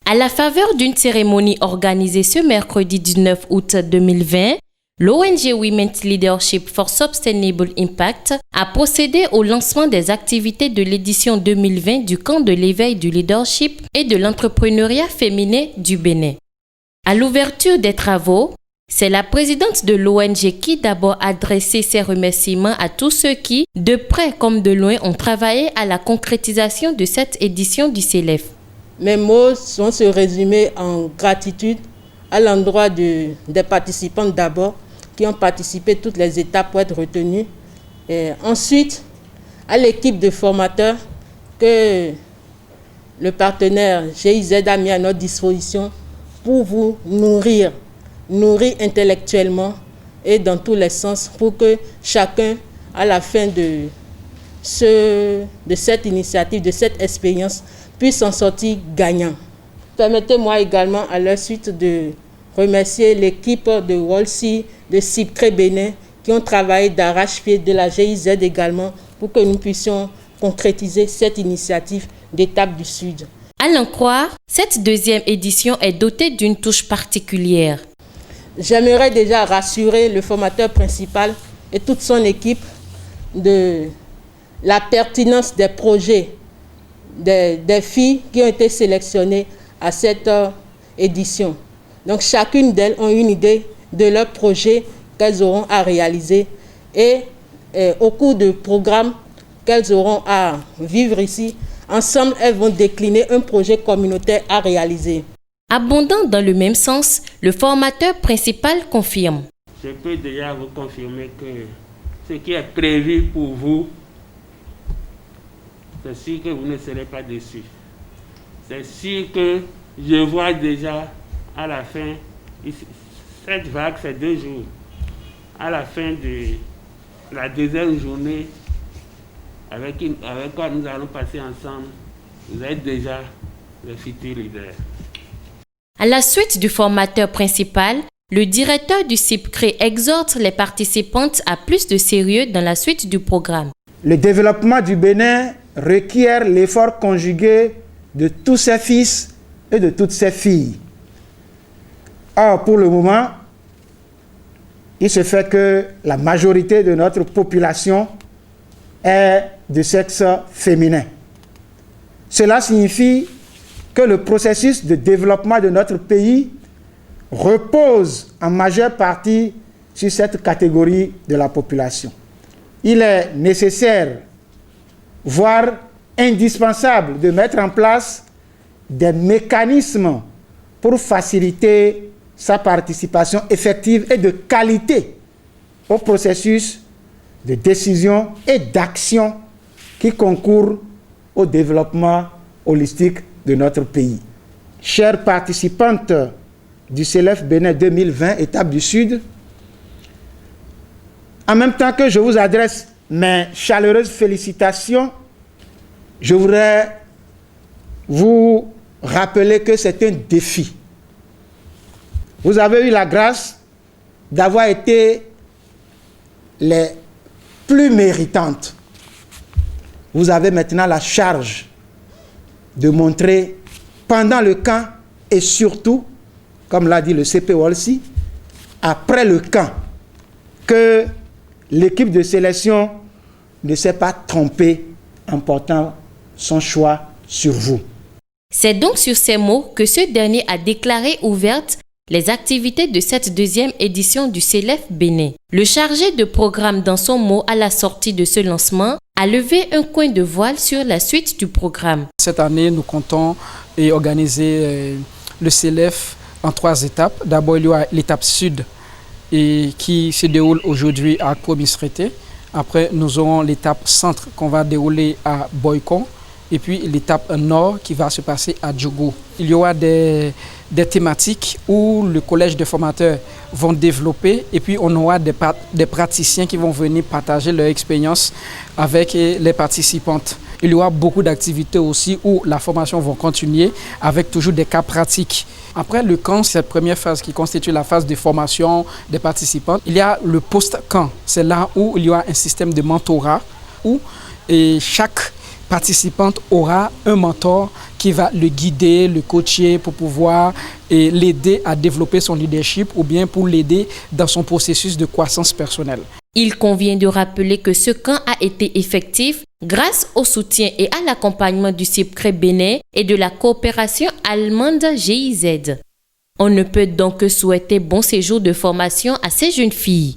À la faveur d'une cérémonie organisée ce mercredi 19 août 2020, l'ONG Women's Leadership for Sustainable Impact a procédé au lancement des activités de l'édition 2020 du camp de l'éveil du leadership et de l'entrepreneuriat féminin du Bénin. À l'ouverture des travaux, c'est la présidente de l'ONG qui d'abord a adressé ses remerciements à tous ceux qui, de près comme de loin, ont travaillé à la concrétisation de cette édition du CELEF. Mes mots vont se résumer en gratitude à l'endroit des participantes d'abord, qui ont participé toutes les étapes pour être retenues. Et ensuite, à l'équipe de formateurs que le partenaire GIZ a mis à notre disposition pour vous nourrir intellectuellement et dans tous les sens pour que chacun, à la fin de cette initiative, de cette expérience, puisse en sortir gagnant. Permettez-moi également à leur suite de remercier l'équipe de WOLSI, de CIPCRE Bénin, qui ont travaillé d'arrache-pied, de la GIZ également, pour que nous puissions concrétiser cette initiative d'Étape du Sud. À l'en croire, cette deuxième édition est dotée d'une touche particulière. J'aimerais déjà rassurer le formateur principal et toute son équipe de la pertinence des projets des filles qui ont été sélectionnées à cette édition. Donc chacune d'elles ont une idée de leur projet qu'elles auront à réaliser et au cours du programme qu'elles auront à vivre ici, ensemble elles vont décliner un projet communautaire à réaliser. Abondant dans le même sens, le formateur principal confirme. Je peux déjà vous confirmer que ce qui est prévu pour vous, c'est sûr que vous ne serez pas déçus. C'est sûr que je vois déjà à la fin, cette vague c'est 2 jours. À la fin de la deuxième journée, avec quoi nous allons passer ensemble, vous êtes déjà les futurs leaders. À la suite du formateur principal, le directeur du CIPCRE exhorte les participantes à plus de sérieux dans la suite du programme. Le développement du Bénin requiert l'effort conjugué de tous ses fils et de toutes ses filles. Or, pour le moment, il se fait que la majorité de notre population est de sexe féminin. Cela signifie que le processus de développement de notre pays repose en majeure partie sur cette catégorie de la population. Il est nécessaire, voire indispensable, de mettre en place des mécanismes pour faciliter sa participation effective et de qualité au processus de décision et d'action qui concourent au développement holistique de notre pays. Chères participantes du CELEF Bénin 2020, Étape du Sud, en même temps que je vous adresse mes chaleureuses félicitations, je voudrais vous rappeler que c'est un défi. Vous avez eu la grâce d'avoir été les plus méritantes. Vous avez maintenant la charge de montrer pendant le camp et surtout, comme l'a dit le CP WOLSI, après le camp, que l'équipe de sélection ne s'est pas trompée en portant son choix sur vous. C'est donc sur ces mots que ce dernier a déclaré ouvertes les activités de cette deuxième édition du CELEF Bénin. Le chargé de programme, dans son mot à la sortie de ce lancement, a levé un coin de voile sur la suite du programme. Cette année, nous comptons organiser le CELEF en 3 étapes. D'abord, il y aura l'étape sud qui se déroule aujourd'hui à Komisrété. Après, nous aurons l'étape centre qu'on va dérouler à Boycon. Et puis l'étape nord qui va se passer à Djougou. Il y aura des thématiques où le collège de formateurs vont développer et puis on aura des praticiens qui vont venir partager leur expérience avec les participantes. Il y aura beaucoup d'activités aussi où la formation va continuer avec toujours des cas pratiques. Après le camp, cette première phase qui constitue la phase de formation des participants, il y a le post-camp. C'est là où il y aura un système de mentorat où chaque participante aura un mentor qui va le guider, le coacher pour pouvoir l'aider à développer son leadership ou bien pour l'aider dans son processus de croissance personnelle. Il convient de rappeler que ce camp a été effectif grâce au soutien et à l'accompagnement du CIPCRE Bénin et de la coopération allemande GIZ. On ne peut donc que souhaiter bon séjour de formation à ces jeunes filles.